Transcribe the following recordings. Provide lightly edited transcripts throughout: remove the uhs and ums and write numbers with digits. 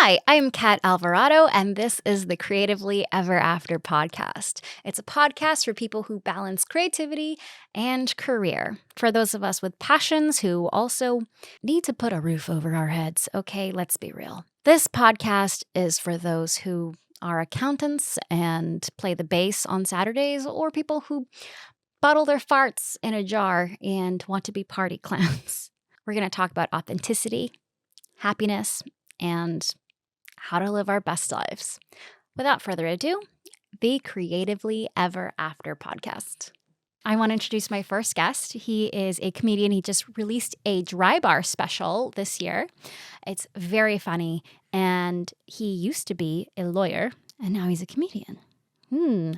Hi, I'm Cat Alvarado, and this is the Creatively Ever After podcast. It's a podcast for people who balance creativity and career. For those of us with passions who also need to put a roof over our heads. Okay, let's be real. This podcast is for those who are accountants and play the bass on Saturdays, or people who bottle their farts in a jar and want to be party clowns. We're going to talk about authenticity, happiness, and how to live our best lives. Without further ado, the Creatively Ever After podcast. I want to introduce my first guest. He is a comedian. He just released a dry bar special this year. It's very funny, and he used to be a lawyer, and now he's a comedian.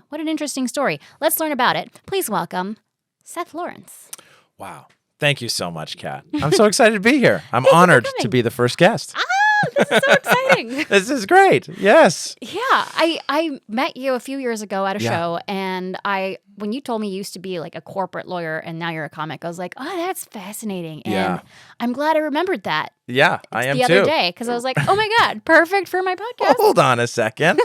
What an interesting story. Let's learn about it. Please welcome Seth Lawrence. Wow. Thank you so much, Kat. I'm so excited to be here. I'm honored to be the first guest. This is so exciting. This is great. Yes. Yeah. I met you a few years ago at a show, and when you told me you used to be like a corporate lawyer and now you're a comic, I was like, oh, that's fascinating. And I'm glad I remembered that. Yeah, I am the too. Other day, because I was like, oh my God, perfect for my podcast. Hold on a second.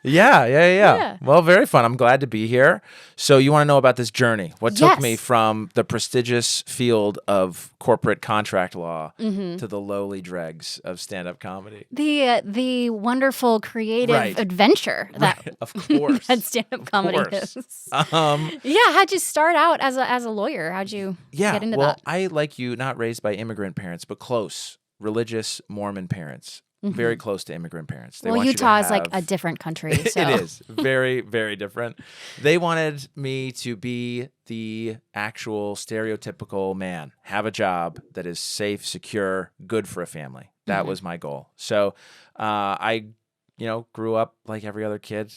Yeah. Well, very fun. I'm glad to be here. So you want to know about this journey? What took me from the prestigious field of corporate contract law to the lowly dregs of stand-up comedy? The wonderful creative adventure that, of course. that stand-up comedy is. How'd you start out as a lawyer? How'd you get into that? I, like you, not raised by immigrant parents, but close. Religious Mormon parents, very close to immigrant parents. Well, Utah is like a different country. So. It is very, very different. They wanted me to be the actual stereotypical man, have a job that is safe, secure, good for a family. That was my goal. So I grew up like every other kid,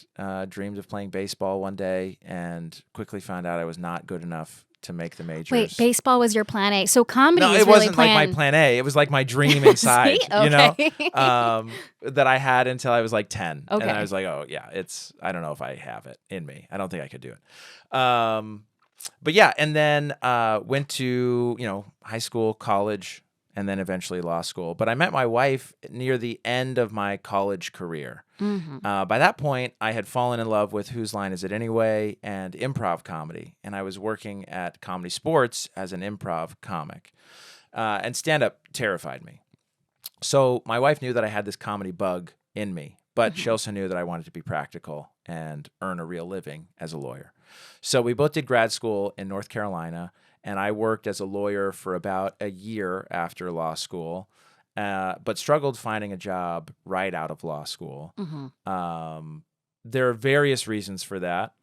dreamed of playing baseball one day, and quickly found out I was not good enough to make the majors. Wait, baseball was your plan A. So comedy is it really wasn't like my plan A. It was like my dream inside, that I had until I was like 10. Okay. And I was like, oh yeah, I don't know if I have it in me. I don't think I could do it. But yeah, and then went to, high school, college, and then eventually law school. But I met my wife near the end of my college career. By that point, I had fallen in love with Whose Line Is It Anyway and improv comedy. And I was working at Comedy Sports as an improv comic. And stand-up terrified me. So my wife knew that I had this comedy bug in me, but she also knew that I wanted to be practical and earn a real living as a lawyer. So we both did grad school in North Carolina, and I worked as a lawyer for about a year after law school, but struggled finding a job right out of law school. There are various reasons for that.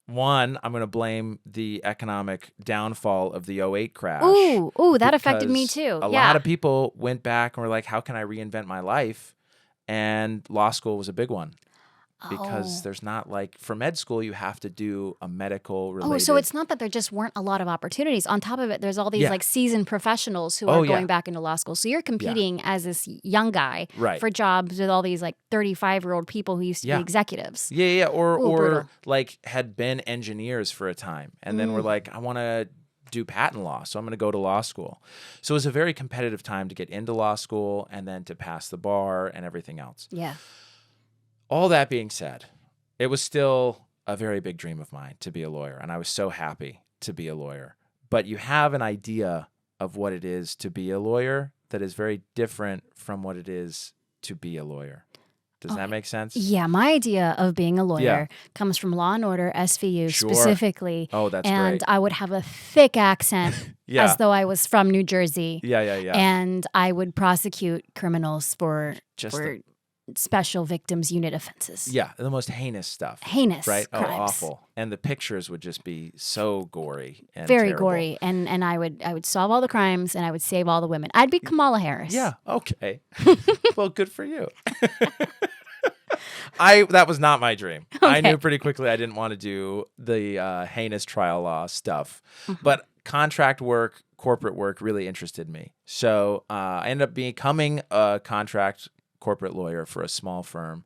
One, I'm going to blame the economic downfall of the '08 crash. Ooh, that affected me too. A lot of people went back and were like, how can I reinvent my life? And law school was a big one. Because there's not for med school, you have to do a medical related. So it's not that there just weren't a lot of opportunities. On top of it, there's all these seasoned professionals who are going back into law school. So you're competing as this young guy for jobs with all these 35-year-old people who used to be executives. Or had been engineers for a time and then were like, I want to do patent law, so I'm going to go to law school. So it was a very competitive time to get into law school and then to pass the bar and everything else. Yeah. All that being said, it was still a very big dream of mine to be a lawyer, and I was so happy to be a lawyer. But you have an idea of what it is to be a lawyer that is very different from what it is to be a lawyer. Does that make sense? Yeah, my idea of being a lawyer comes from Law and Order, SVU specifically. Oh, that's great. And I would have a thick accent as though I was from New Jersey. Yeah. And I would prosecute criminals for special victims unit offenses. Yeah, the most heinous stuff. Heinous right? crimes. Oh, awful. And the pictures would just be so gory and very terrible. Gory. And I would solve all the crimes and I would save all the women. I'd be Kamala Harris. Yeah, okay. Well, good for you. That was not my dream. Okay. I knew pretty quickly I didn't want to do the heinous trial law stuff. But contract work, corporate work really interested me. So I ended up becoming a contract corporate lawyer for a small firm,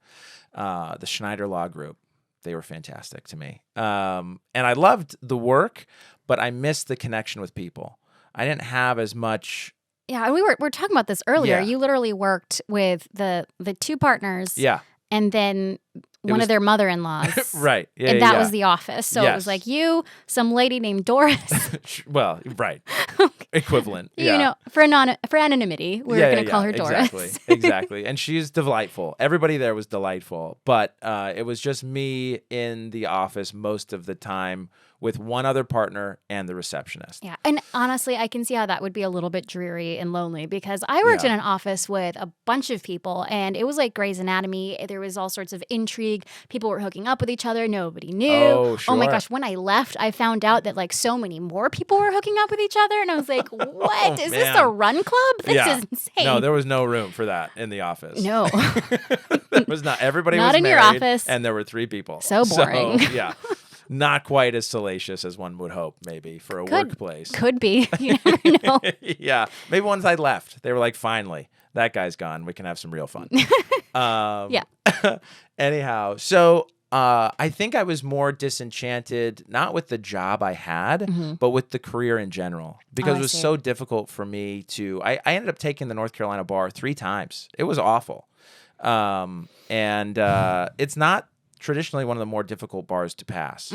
the Schneider Law Group. They were fantastic to me. And I loved the work, but I missed the connection with people. I didn't have as much Yeah, and we're talking about this earlier. Yeah. You literally worked with the two partners, Yeah. and then one was- of their mother-in-laws. Right. Yeah. And that yeah. was the office. So it was Yes. like you, some lady named Doris. Well, right. Equivalent. You Yeah. know, for anonymity, we're going to call her Doris. Exactly. And she's delightful. Everybody there was delightful. But it was just me in the office most of the time with one other partner and the receptionist. Yeah. And honestly, I can see how that would be a little bit dreary and lonely because I worked in an office with a bunch of people and it was like Grey's Anatomy. There was all sorts of intrigue. People were hooking up with each other. Nobody knew. Oh, sure. Oh my gosh. When I left, I found out that like so many more people were hooking up with each other. And I was like, what? Is this a run club? This is insane. No, there was no room for that in the office. No. There was not. Everybody Not was in married. your office. And there were 3 people. So boring. So, yeah. Not quite as salacious as one would hope, maybe, for a workplace. Could be. You never know. Yeah. Maybe once I left, they were like, finally, that guy's gone. We can have some real fun. Yeah. Anyhow, so I think I was more disenchanted, not with the job I had, but with the career in general, because it was so difficult for me to. I ended up taking the North Carolina bar 3 times. It was awful. And it's not traditionally one of the more difficult bars to pass.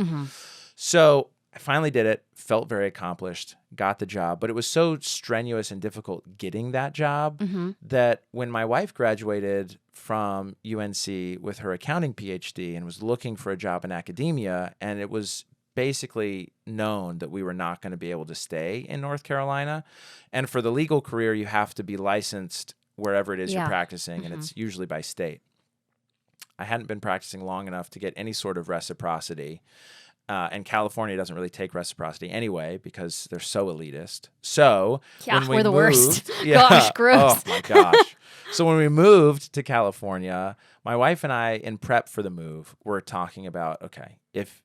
So I finally did it, felt very accomplished, got the job, but it was so strenuous and difficult getting that job that when my wife graduated from UNC with her accounting PhD and was looking for a job in academia, and it was basically known that we were not going to be able to stay in North Carolina. And for the legal career, you have to be licensed wherever it is you're practicing, and it's usually by state. I hadn't been practicing long enough to get any sort of reciprocity. And California doesn't really take reciprocity anyway because they're so elitist. So when we we're the moved, worst. Gosh, gross. Oh my gosh. So when we moved to California, my wife and I, in prep for the move, were talking about, okay, if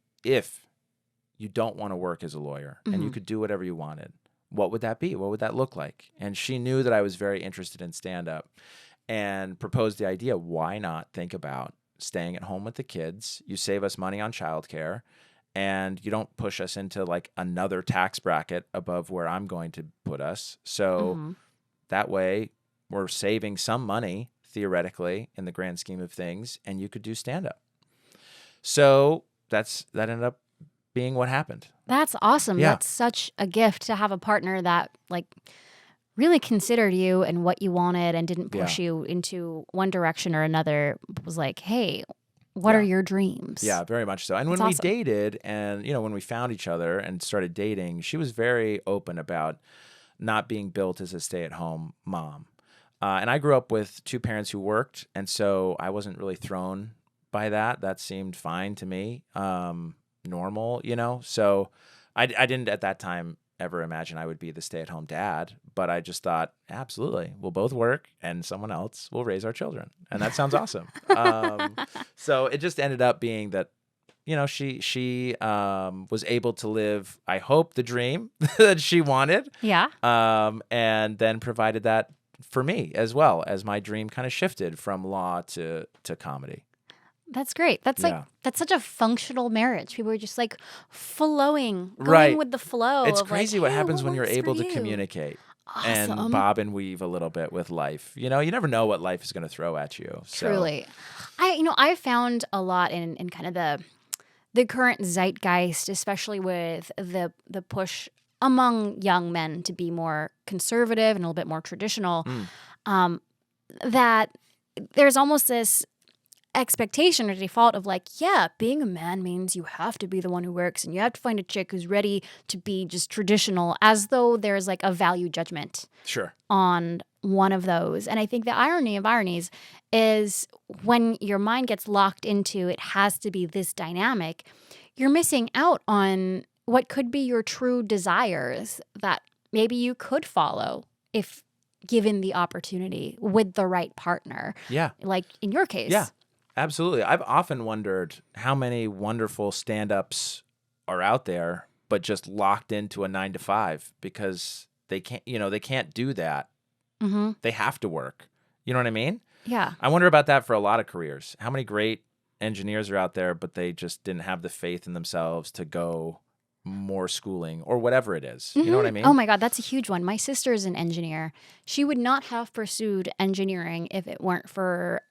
you don't want to work as a lawyer and you could do whatever you wanted, what would that be? What would that look like? And she knew that I was very interested in stand-up and proposed the idea, why not think about staying at home with the kids? You save us money on childcare, and you don't push us into like another tax bracket above where I'm going to put us. So that way we're saving some money, theoretically, in the grand scheme of things, and you could do stand-up. So that ended up being what happened. That's awesome. Yeah. That's such a gift to have a partner that like really considered you and what you wanted and didn't push you into one direction or another. Was like, hey, what are your dreams? Yeah, very much so. And when we dated and, when we found each other and started dating, she was very open about not being built as a stay-at-home mom. And I grew up with 2 parents who worked, and so I wasn't really thrown by that. That seemed fine to me, normal, So I didn't at that time ever imagine I would be the stay-at-home dad, but I just thought, absolutely, we'll both work and someone else will raise our children. And that sounds awesome. So it just ended up being that, she was able to live, I hope, the dream that she wanted. Yeah. And then provided that for me as well, as my dream kind of shifted from law to comedy. That's great. That's that's such a functional marriage. People are just like going with the flow. It's of crazy like, what hey, happens when you're works for able to you? communicate Awesome. and bob and weave a little bit with life. You never know what life is going to throw at you. So. Truly. I found a lot in kind of the current zeitgeist, especially with the push among young men to be more conservative and a little bit more traditional, that there's almost this expectation or default of like, yeah, being a man means you have to be the one who works and you have to find a chick who's ready to be just traditional, as though there's like a value judgment on one of those. And I think the irony of ironies is when your mind gets locked into it has to be this dynamic, you're missing out on what could be your true desires that maybe you could follow if given the opportunity with the right partner. Yeah. Like in your case. Yeah. Absolutely. I've often wondered how many wonderful stand-ups are out there, but just locked into a 9-to-5 because they can't, they can't do that. They have to work. You know what I mean? Yeah. I wonder about that for a lot of careers. How many great engineers are out there, but they just didn't have the faith in themselves to go more schooling or whatever it is. You know what I mean? Oh my God, that's a huge one. My sister is an engineer. She would not have pursued engineering if it weren't for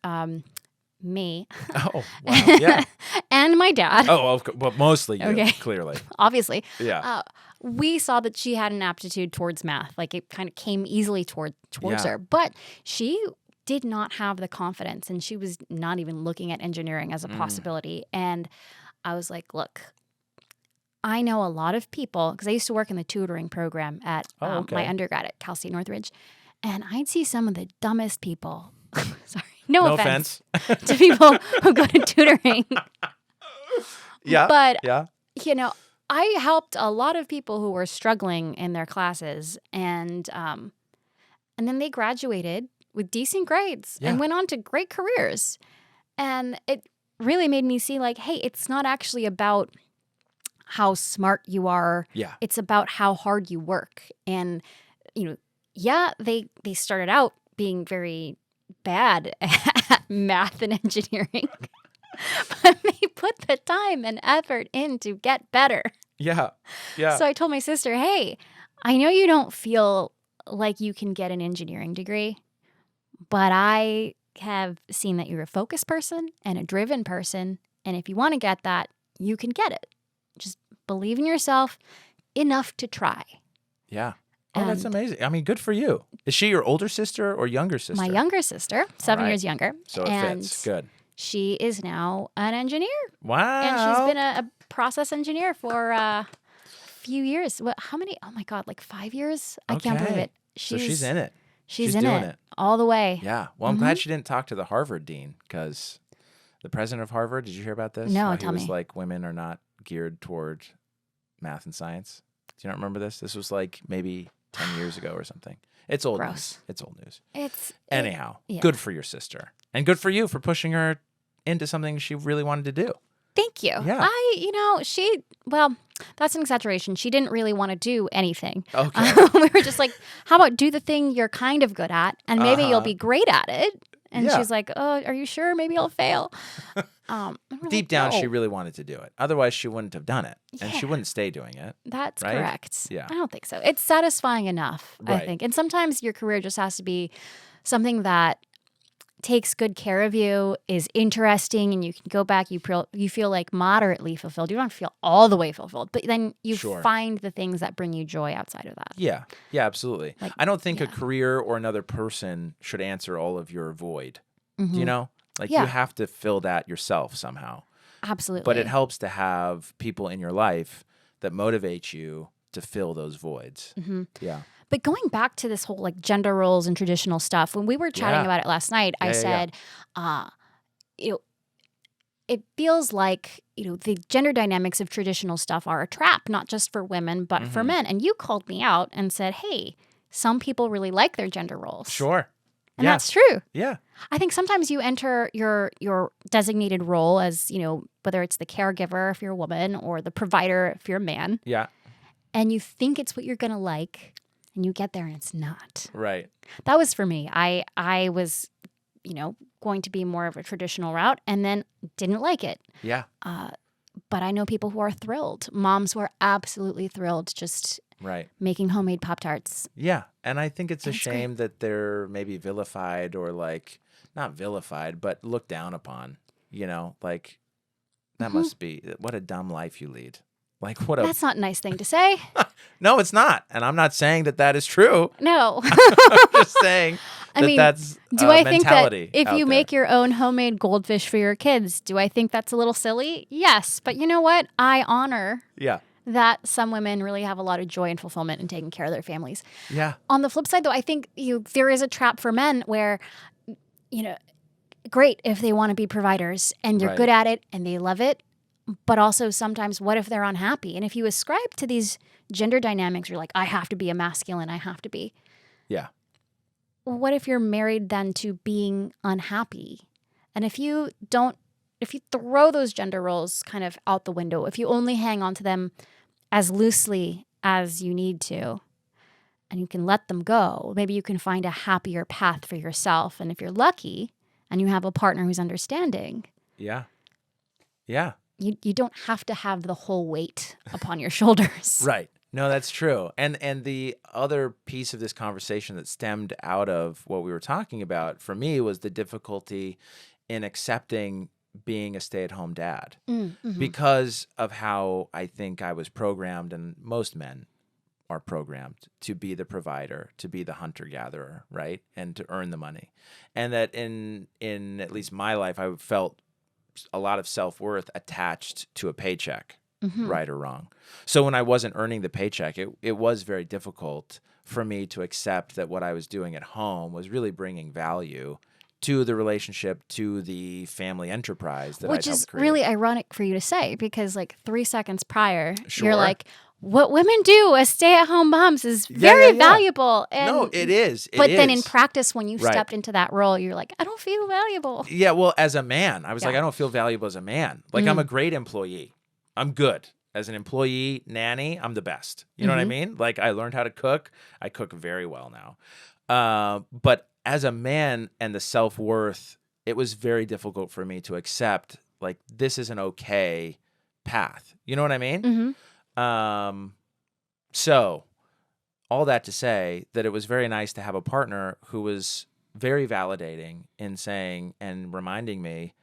me. Oh, wow. Yeah. And my dad. Oh, but mostly you, Okay. clearly. Obviously. Yeah. We saw that she had an aptitude towards math. Like it kind of came easily towards Yeah. her. But she did not have the confidence, and she was not even looking at engineering as a possibility. And I was like, look, I know a lot of people, because I used to work in the tutoring program at my undergrad at Cal State Northridge, and I'd see some of the dumbest people. Sorry, no offense to people who go to tutoring. Yeah. But, yeah. you know, I helped a lot of people who were struggling in their classes, and then they graduated with decent grades and went on to great careers. And it really made me see, like, hey, it's not actually about how smart you are. Yeah. It's about how hard you work. And, you know, yeah, they started out being very bad at math and engineering, but they put the time and effort in to get better. Yeah. Yeah. So I told my sister, hey, I know you don't feel like you can get an engineering degree, but I have seen that you're a focused person and a driven person. And if you want to get that, you can get it. Just believe in yourself enough to try. Yeah. Oh, that's amazing. I mean, good for you. Is she your older sister or younger sister? My younger sister, 7 years younger. So it fits. Good. She is now an engineer. Wow. And she's been a process engineer for a few years. What? How many? Oh my God, like 5 years? I can't believe it. So she's in it. She's in doing it all the way. Yeah. Well, I'm glad she didn't talk to the Harvard dean, because the president of Harvard, did you hear about this? No, How tell he was me. like, women are not geared toward math and science. Do you not remember this? This was like maybe 10 years ago or something. It's old news. It's old news. Anyhow, good for your sister. And good for you for pushing her into something she really wanted to do. Thank you. Yeah. Well, that's an exaggeration. She didn't really want to do anything. Okay. We were just like, how about do the thing you're kind of good at, and maybe you'll be great at it. And she's like, oh, are you sure? Maybe I'll fail. Deep down, she really wanted to do it. Otherwise, she wouldn't have done it. And she wouldn't stay doing it. That's right? correct. Yeah. I don't think so. It's satisfying enough, I Right. think. And sometimes your career just has to be something that takes good care of you, is interesting, and you can go back, you feel like moderately fulfilled. You don't feel all the way fulfilled, but then you find the things that bring you joy outside of that. Yeah. Yeah, absolutely. I don't think a career or another person should answer all of your void. You know? Like you have to fill that yourself somehow. Absolutely. But it helps to have people in your life that motivate you to fill those voids. Yeah. But going back to this whole like gender roles and traditional stuff, when we were chatting about it last night, I said, it feels like, the gender dynamics of traditional stuff are a trap, not just for women, but for men. And you called me out and said, hey, some people really like their gender roles. Sure. And that's true. Yeah. I think sometimes you enter your designated role as, whether it's the caregiver if you're a woman or the provider if you're a man. Yeah. And you think it's what you're going to like. And you get there and it's not. Right. That was for me. I was, going to be more of a traditional route and then didn't like it. Yeah. But I know people who are thrilled. Moms who are absolutely thrilled just making homemade Pop-Tarts. Yeah. And I think it's a shame that they're maybe vilified or like, not vilified, but looked down upon, like that must be, what a dumb life you lead. Like what That's not a nice thing to say. No, it's not. And I'm not saying that is true. No. I'm just saying that's do I think that if you there. make your own homemade goldfish for your kids, do I think that's a little silly? Yes. But you know what? I honor that some women really have a lot of joy and fulfillment in taking care of their families. Yeah. On the flip side, though, I think there is a trap for men where, great if they want to be providers and they're good at it and they love it. But also sometimes what if they're unhappy? And if you ascribe to these gender dynamics, you're like, I have to be a masculine, I have to be. Yeah. Well, what if you're married then to being unhappy? And if you throw those gender roles kind of out the window, if you only hang on to them as loosely as you need to, and you can let them go, maybe you can find a happier path for yourself. And if you're lucky and you have a partner who's understanding. Yeah. Yeah. you don't have to have the whole weight upon your shoulders. Right. No, that's true. And the other piece of this conversation that stemmed out of what we were talking about for me was the difficulty in accepting being a stay-at-home dad because of how I think I was programmed, and most men are programmed to be the provider, to be the hunter-gatherer, right? And to earn the money. And that in at least my life, I felt a lot of self-worth attached to a paycheck, right or wrong. So when I wasn't earning the paycheck, it was very difficult for me to accept that what I was doing at home was really bringing value to the relationship, to the family enterprise that Which I'd is helped create. really ironic for you to say, because like 3 seconds prior, Sure. you're like, what women do as stay-at-home moms is very valuable. And, No, it is. But then in practice, when you Right. stepped into that role, you're like, I don't feel valuable. Yeah, well, as a man, I was like, Yeah. I don't feel valuable as a man. Like, I'm a great employee. I'm good. As an employee nanny, I'm the best. You know what I mean? Like, I learned how to cook. I cook very well now. But as a man and the self-worth, it was very difficult for me to accept, like, this is an okay path. You know what I mean? So all that to say that it was very nice to have a partner who was very validating in saying and reminding me,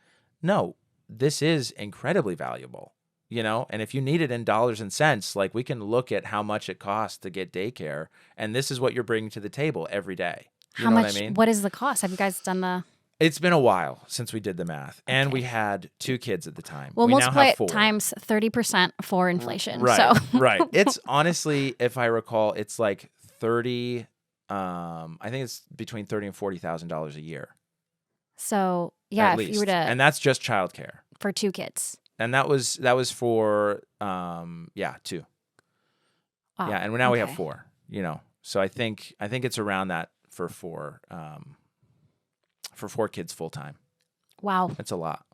no, this is incredibly valuable, you know? And if you need it in dollars and cents, like, we can look at how much it costs to get daycare, and this is what you're bringing to the table every day. You How know much? what I mean? What is the cost? Have you guys done the? It's been a while since we did the math, and we had 2 kids at the time. Well, we now multiply have it 4. times 30% for inflation. Right, So right. It's honestly, if I recall, it's like 30. I think it's between $30,000 and $40,000 a year. So yeah, at if least. you were to And that's just childcare. for 2 kids. And that was for 2. Wow. Yeah, and now we have okay. 4. You know, so I think it's around that for 4 kids full time. Wow. It's a lot.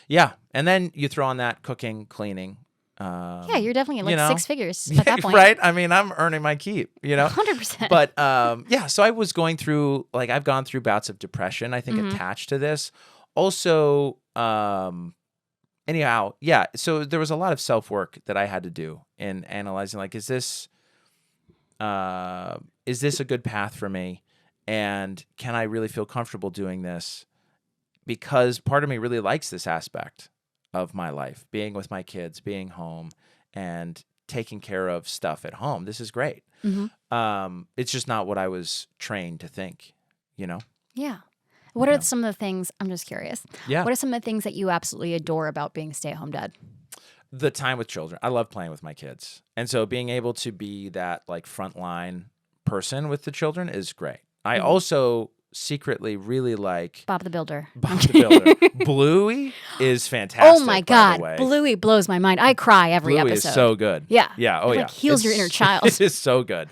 Yeah, and then you throw on that cooking, cleaning. Yeah, you're definitely at like you know? 6 figures at that point. Right? I mean, I'm earning my keep, you know? 100%. But yeah, so I was going through, like, I've gone through bouts of depression, I think, attached to this. Also, anyhow, yeah, so there was a lot of self-work that I had to do in analyzing, like, is this a good path for me? And can I really feel comfortable doing this? Because part of me really likes this aspect of my life, being with my kids, being home, and taking care of stuff at home. This is great. It's just not what I was trained to think, you know? Yeah. What are some of the things, I'm just curious. Yeah. What are some of the things that you absolutely adore about being a stay-at-home dad? The time with children. I love playing with my kids. And so being able to be that, like, frontline person with the children is great. I also secretly really like Bob the Builder. Bob the Builder. Bluey is fantastic. Oh my by God. the way. Bluey blows my mind. I cry every Bluey episode. is so good. Yeah. Yeah. Oh, It, yeah. like, heals your inner child. It is so good.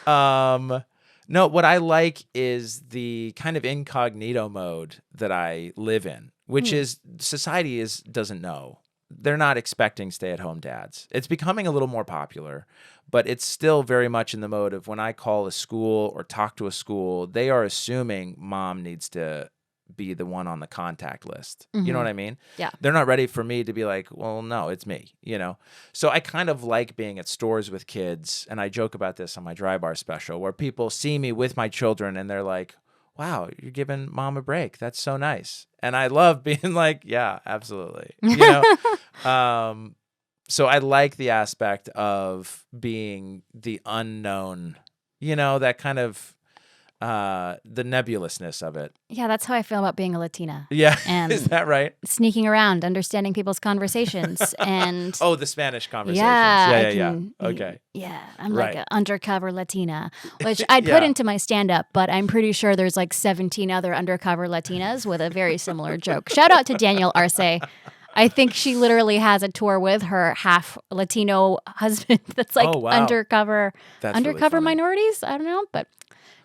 No, what I like is the kind of incognito mode that I live in, which is society doesn't know. They're not expecting stay-at-home dads. It's becoming a little more popular, but it's still very much in the mode of when I call a school or talk to a school, they are assuming mom needs to be the one on the contact list. You know what I mean? Yeah. They're not ready for me to be like, well, no, it's me, you know? So I kind of like being at stores with kids, and I joke about this on my Dry Bar special, where people see me with my children and they're like, wow, you're giving mom a break. That's so nice. And I love being like, yeah, absolutely. You know? So I like the aspect of being the unknown, you know, that kind of the nebulousness of it. Yeah, that's how I feel about being a Latina. Yeah. And Is that right? sneaking around, understanding people's conversations, and Oh, the Spanish conversations. yeah, Yeah. Okay. Yeah, I'm Right. like an undercover Latina, which I'd put into my stand-up, but I'm pretty sure there's like 17 other undercover Latinas with a very similar joke. Shout out to Danielle Arce. I think she literally has a tour with her half Latino husband that's like Oh, wow. undercover That's really funny. minorities. I don't know, but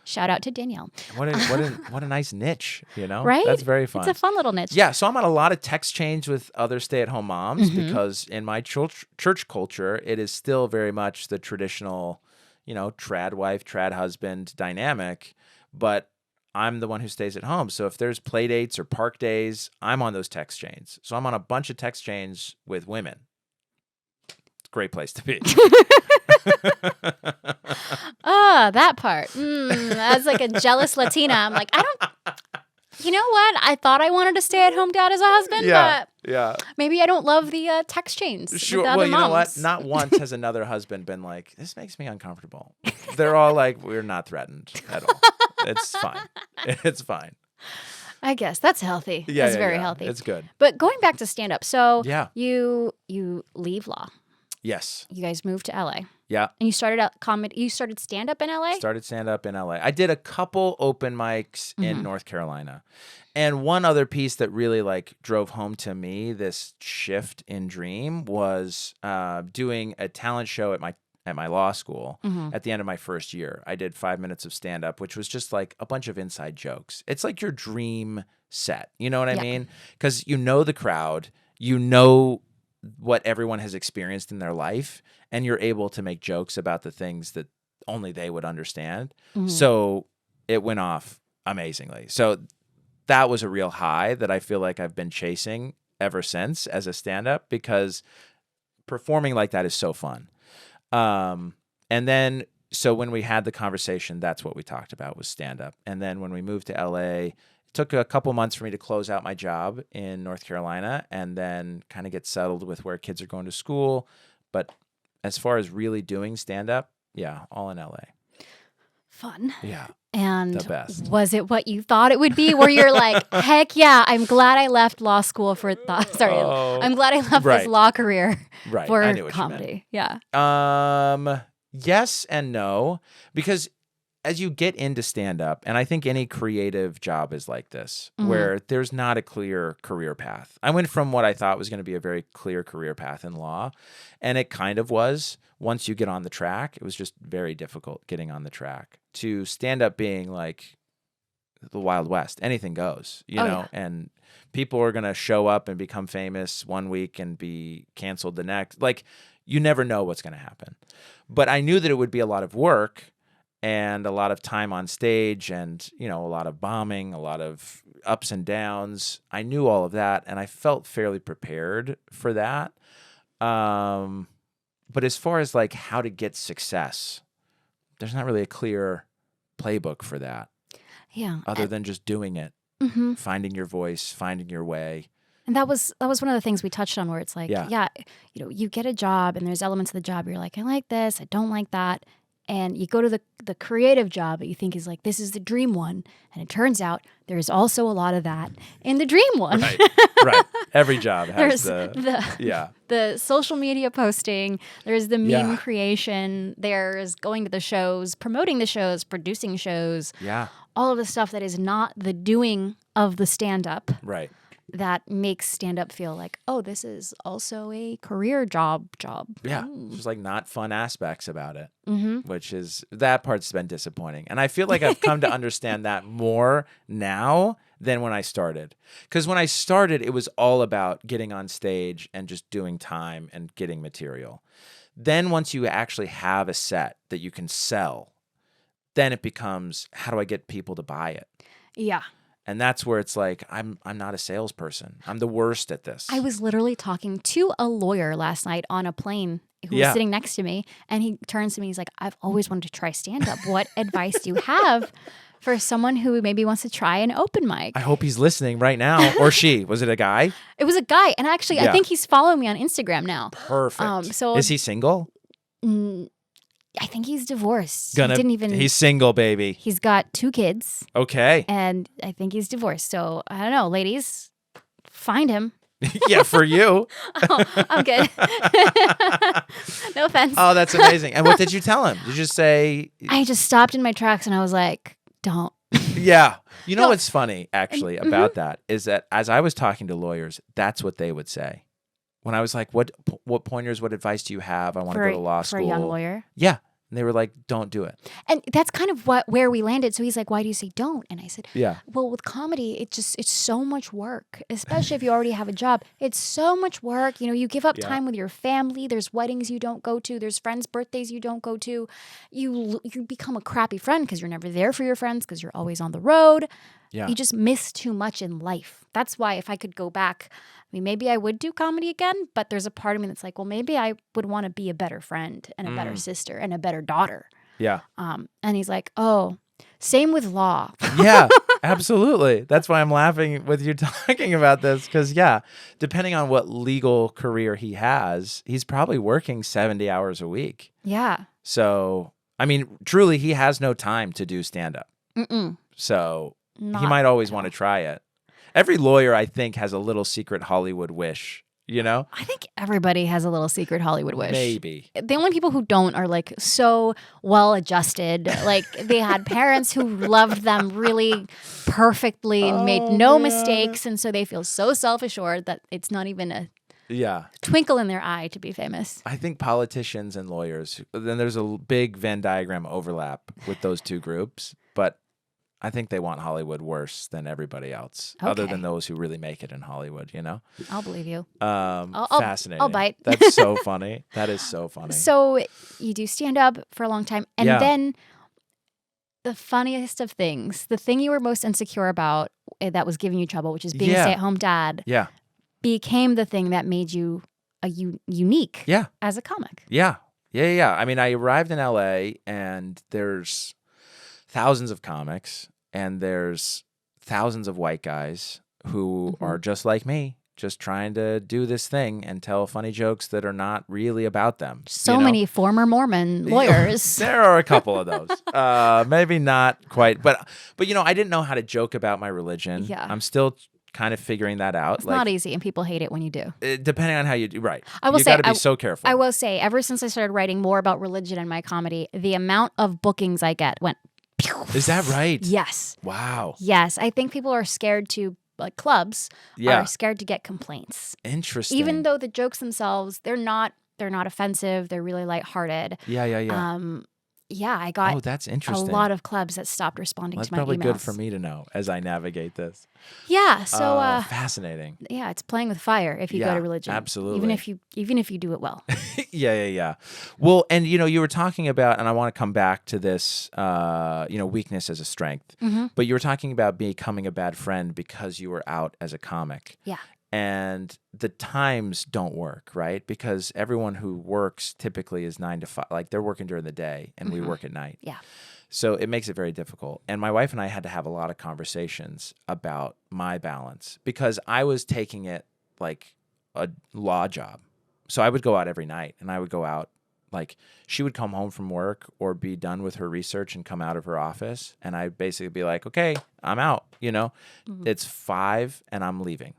shout out to Danielle. What a nice niche, you know? Right? That's very fun. It's a fun little niche. Yeah, so I'm on a lot of text change with other stay-at-home moms because in my church culture, it is still very much the traditional, you know, trad wife, trad husband dynamic. But I'm the one who stays at home. So if there's play dates or park days, I'm on those text chains. So I'm on a bunch of text chains with women. It's a great place to be. That part. As like a jealous Latina, I'm like, you know what? I thought I wanted to stay at home dad as a husband, but maybe I don't love the text chains. Sure. With the other Well, you know moms. what? Not once has another husband been like, this makes me uncomfortable. They're all like, we're not threatened at all. It's fine. It's fine. I guess that's healthy. Yeah, That's very healthy. It's good. But going back to stand up, so Yeah. you leave law. Yes. You guys moved to LA. Yeah. And you started out comedy. You started stand up in LA? Started stand up in LA. I did a couple open mics in North Carolina. And one other piece that really like drove home to me this shift in dream was doing a talent show at my law school at the end of my first year. I did 5 minutes of stand up, which was just like a bunch of inside jokes. It's like your dream set. You know what I mean? Because you know the crowd, you know what everyone has experienced in their life, and you're able to make jokes about the things that only they would understand. So it went off amazingly. So that was a real high that I feel like I've been chasing ever since as a stand-up, because performing like that is so fun. And then, so when we had the conversation, that's what we talked about was stand-up. And then when we moved to LA, it took a couple months for me to close out my job in North Carolina and then kind of get settled with where kids are going to school. But as far as really doing stand-up, yeah, all in LA. Fun. Yeah. And the best. Was it what you thought it would be? Where you're like, heck yeah, I'm glad I left law school for I'm glad I left this law career for I knew what comedy. Yeah. Yes and no, because as you get into stand-up, and I think any creative job is like this, where there's not a clear career path. I went from what I thought was going to be a very clear career path in law, and it kind of was. Once you get on the track, it was just very difficult getting on the track, to stand-up being like the Wild West. Anything goes, you know, and people are going to show up and become famous one week and be canceled the next. Like, you never know what's going to happen. But I knew that it would be a lot of work and a lot of time on stage and, you know, a lot of bombing, a lot of ups and downs. I knew all of that, and I felt fairly prepared for that. But as far as like how to get success, there's not really a clear playbook for that. Yeah. Other than just doing it, finding your voice, finding your way. And that was one of the things we touched on, where it's like, you know, you get a job and there's elements of the job you're like, I like this, I don't like that. And you go to the creative job that you think is like, this is the dream one. And it turns out there's also a lot of that in the dream one. Right. Every job has the social media posting. There's the meme creation. There's going to the shows, promoting the shows, producing shows. Yeah. All of the stuff that is not the doing of the stand-up. Right. That makes stand-up feel like, oh, this is also a career job. Yeah, there's like not fun aspects about it, which is, that part's been disappointing. And I feel like I've come to understand that more now than when I started. Because when I started, it was all about getting on stage and just doing time and getting material. Then once you actually have a set that you can sell, then it becomes, how do I get people to buy it? Yeah. And that's where it's like, I'm not a salesperson. I'm the worst at this. I was literally talking to a lawyer last night on a plane who was sitting next to me, and he turns to me, he's like, I've always wanted to try stand-up. What advice do you have for someone who maybe wants to try an open mic? I hope he's listening right now. Or she. Was it a guy? It was a guy. And actually, I think he's following me on Instagram now. Perfect. So is he single? I think he's divorced. He's single, baby. He's got 2 kids. Okay. And I think he's divorced. So I don't know, ladies, find him. Yeah, for you. Oh, I'm good. No offense. Oh, that's amazing. And what did you tell him? Did you just say? I just stopped in my tracks and I was like, don't. Yeah. You know what's funny, actually, about that is that as I was talking to lawyers, that's what they would say. When I was like, what pointers, what advice do you have? I want to go to law school. For a young lawyer? Yeah. And they were like, don't do it. And that's kind of where we landed. So he's like, why do you say don't? And I said, Yeah. well, with comedy, it's so much work, especially if you already have a job. It's so much work. You know, you give up time with your family. There's weddings you don't go to. There's friends' birthdays you don't go to. You become a crappy friend because you're never there for your friends because you're always on the road. Yeah. You just miss too much in life. That's why if I could go back, I mean, maybe I would do comedy again, but there's a part of me that's like, well, maybe I would want to be a better friend and a better sister and a better daughter. Yeah. And he's like, oh, same with law. Yeah, absolutely. That's why I'm laughing with you talking about this because, depending on what legal career he has, he's probably working 70 hours a week. Yeah. So, I mean, truly, he has no time to do stand-up. So he might always want to try it. Every lawyer, I think, has a little secret Hollywood wish, you know? I think everybody has a little secret Hollywood wish. Maybe. The only people who don't are like so well adjusted. Like they had parents who loved them really perfectly and made no mistakes. And so they feel so self-assured that it's not even a twinkle in their eye to be famous. I think politicians and lawyers, then there's a big Venn diagram overlap with those two groups. But I think they want Hollywood worse than everybody else, other than those who really make it in Hollywood, you know? I'll believe you. Fascinating. I'll bite. That's so funny. That is so funny. So you do stand up for a long time. And then the funniest of things, the thing you were most insecure about that was giving you trouble, which is being a stay-at-home dad, became the thing that made you unique as a comic. Yeah. I mean, I arrived in LA and there's thousands of comics and there's thousands of white guys who are just like me, just trying to do this thing and tell funny jokes that are not really about them. So many former Mormon lawyers. There are a couple of those. Maybe not quite, but you know, I didn't know how to joke about my religion. Yeah. I'm still kind of figuring that out. It's not easy, and people hate it when you do. Depending on how you do, right? I will you say, got to be so careful. I will say, ever since I started writing more about religion in my comedy, the amount of bookings I get went. Is that right? Yes. Wow. Yes, I think people are scared to, like clubs, are scared to get complaints. Interesting. Even though the jokes themselves, they're not offensive. They're really lighthearted. Yeah. I got that's interesting. a lot of clubs that stopped responding to my emails. That's probably good for me to know as I navigate this. Yeah. So fascinating. Yeah, it's playing with fire if you go to religion. Absolutely. Even if you do it well. Yeah. Well, and you know, you were talking about, and I want to come back to this, weakness as a strength. But you were talking about becoming a bad friend because you were out as a comic. Yeah. And the times don't work, right? Because everyone who works typically is 9 to 5. Like they're working during the day and we work at night. Yeah. So it makes it very difficult. And my wife and I had to have a lot of conversations about my balance because I was taking it like a law job. So I would go out every night and I would go out, like she would come home from work or be done with her research and come out of her office. And I'd basically be like, okay, I'm out, It's 5 and I'm leaving.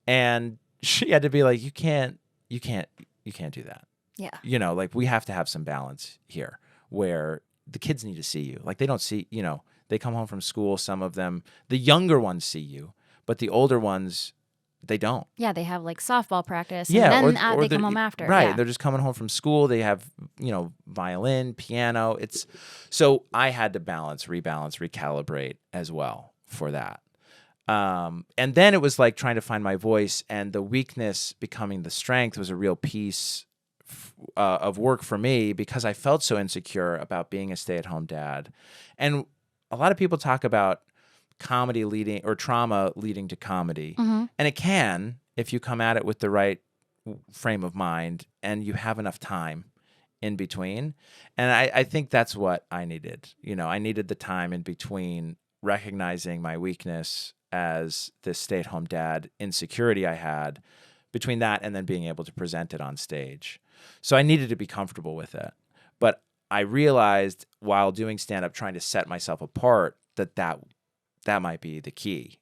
And she had to be like, you can't do that. Yeah. Like we have to have some balance here where the kids need to see you. Like they don't see, they come home from school. Some of them, the younger ones see you, but the older ones, they don't. Yeah. They have like softball practice. And then they come home after. Right. Yeah. They're just coming home from school. They have, violin, piano. So I had to rebalance, recalibrate as well for that. And then it was like trying to find my voice, and the weakness becoming the strength was a real piece of work for me because I felt so insecure about being a stay-at-home dad. And a lot of people talk about comedy leading or trauma leading to comedy. And it can if you come at it with the right frame of mind and you have enough time in between. And I think that's what I needed. I needed the time in between recognizing my weakness as this stay-at-home dad insecurity I had, between that and then being able to present it on stage. So I needed to be comfortable with it. But I realized while doing stand-up, trying to set myself apart, that might be the key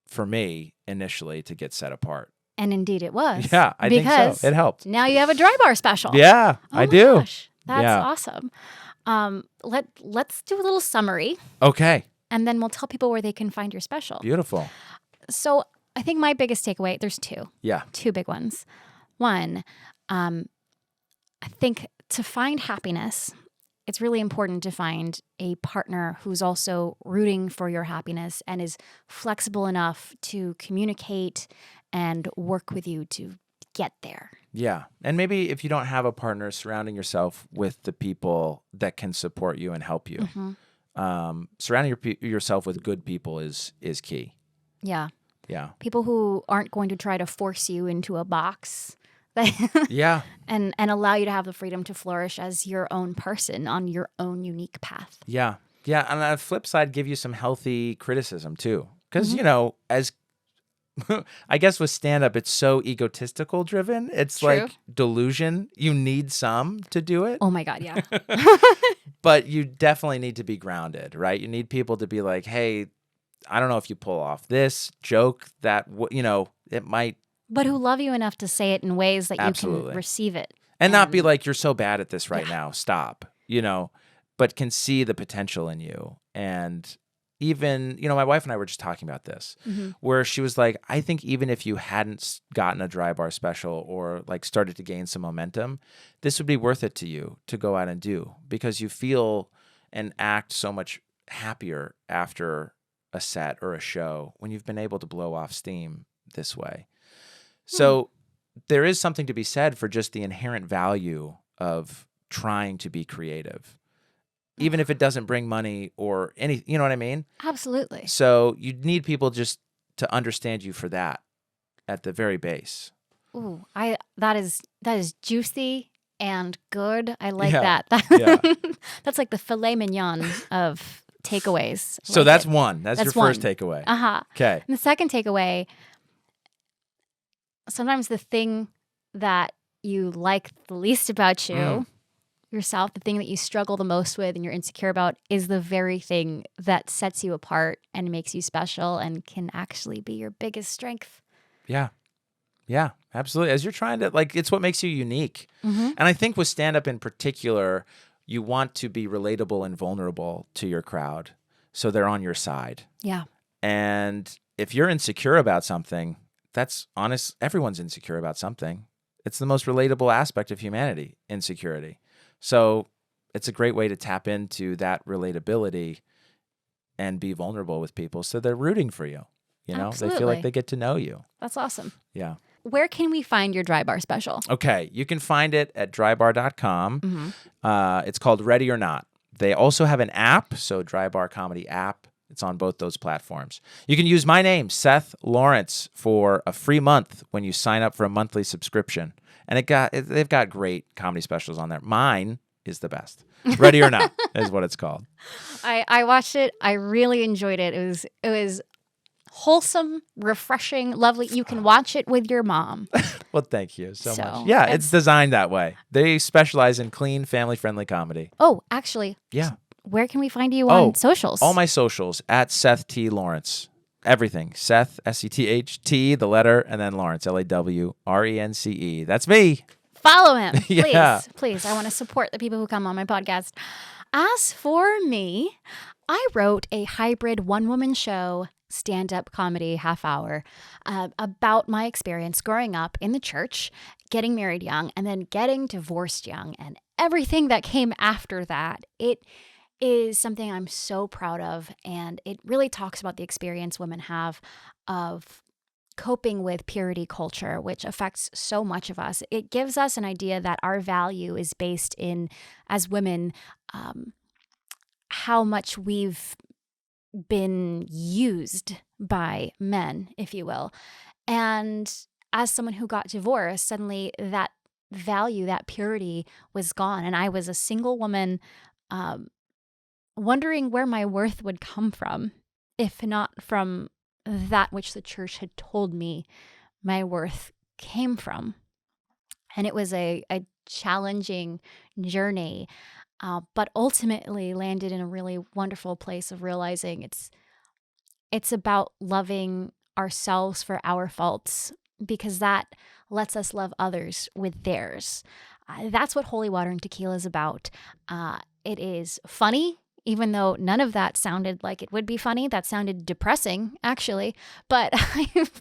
for me initially to get set apart. And indeed it was. Yeah, I think so. It helped. Now you have a dry bar special. Yeah, I do. Gosh, that's awesome. Let's do a little summary. Okay. And then we'll tell people where they can find your special. Beautiful. So I think my biggest takeaway, there's two. Yeah. Two big ones. One, I think to find happiness it's really important to find a partner who's also rooting for your happiness and is flexible enough to communicate and work with you to get there. Yeah. And maybe if you don't have a partner, surrounding yourself with the people that can support you and help you. Surrounding yourself with good people is key. Yeah. Yeah. People who aren't going to try to force you into a box. Yeah. And allow you to have the freedom to flourish as your own person on your own unique path. Yeah. Yeah. On the flip side, give you some healthy criticism too. Because, you know, as I guess with stand-up, it's so egotistical driven. It's True. like delusion. You need some to do it. Oh my God, yeah. But you definitely need to be grounded, right? You need people to be like, hey, I don't know if you pull off this joke that, you know, it might. But who love you enough to say it in ways that Absolutely. you can receive it. And not be like, you're so bad at this right now. Stop, you know, but can see the potential in you. And even, you know, my wife and I were just talking about this, where she was like, I think even if you hadn't gotten a Dry Bar special or like started to gain some momentum, this would be worth it to you to go out and do, because you feel and act so much happier after a set or a show when you've been able to blow off steam this way. So there is something to be said for just the inherent value of trying to be creative, even if it doesn't bring money or any, you know what I mean? Absolutely. So you need people just to understand you for that at the very base. Ooh, that is juicy and good. I like Yeah. that. Yeah. That's like the filet mignon of takeaways. So Like that's it. one. That's your first takeaway. Okay. And the second takeaway, sometimes the thing that you like the least about you, yourself, the thing that you struggle the most with and you're insecure about, is the very thing that sets you apart and makes you special and can actually be your biggest strength. Yeah. Yeah, absolutely. As you're trying to, like, it's what makes you unique. And I think with stand-up in particular, you want to be relatable and vulnerable to your crowd so they're on your side. Yeah. And if you're insecure about something, that's honest. Everyone's insecure about something. It's the most relatable aspect of humanity, insecurity. So it's a great way to tap into that relatability and be vulnerable with people so they're rooting for you. You know, Absolutely. they feel like they get to know you. That's awesome. Yeah. Where can we find your Dry Bar special? Okay. You can find it at drybar.com. It's called Ready or Not. They also have an app, so Dry Bar Comedy app. It's on both those platforms. You can use my name, Seth Lawrence, for a free month when you sign up for a monthly subscription. And they've got great comedy specials on there. Mine is the best. Ready or Not is what it's called. I watched it. I really enjoyed it. It was wholesome, refreshing, lovely. You can watch it with your mom. Well, thank you so So, much. Yeah, it's designed that way. They specialize in clean, family-friendly comedy. Oh, actually. Yeah. Where can we find you on socials? All my socials at Seth T. Lawrence. Everything. Seth, S-E-T-H-T, the letter, and then Lawrence, L-A-W-R-E-N-C-E. That's me. Follow him, please. Yeah. Please. I want to support the people who come on my podcast. As for me, I wrote a hybrid one-woman show, stand-up comedy half hour, about my experience growing up in the church, getting married young, and then getting divorced young, and everything that came after that. It is something I'm so proud of, and it really talks about the experience women have of coping with purity culture, which affects so much of us. It gives us an idea that our value is based in, as women, how much we've been used by men, if you will. And as someone who got divorced, suddenly that value, that purity was gone. And I was a single woman wondering where my worth would come from, if not from that which the church had told me my worth came from. And it was a challenging journey, but ultimately landed in a really wonderful place of realizing it's about loving ourselves for our faults, because that lets us love others with theirs. That's what Holy Water and Tequila is about. It is funny. even though none of that sounded like it would be funny. That sounded depressing, actually. But I've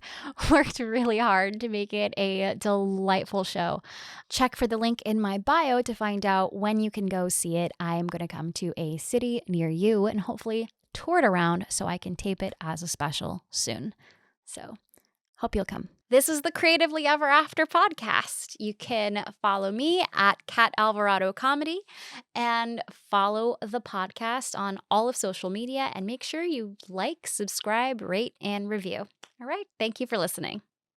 worked really hard to make it a delightful show. Check for the link in my bio to find out when you can go see it. I'm going to come to a city near you and hopefully tour it around so I can tape it as a special soon. So hope you'll come. This is the Creatively Ever After podcast. You can follow me at Cat Alvarado Comedy and follow the podcast on all of social media, and make sure you like, subscribe, rate, and review. All right. Thank you for listening.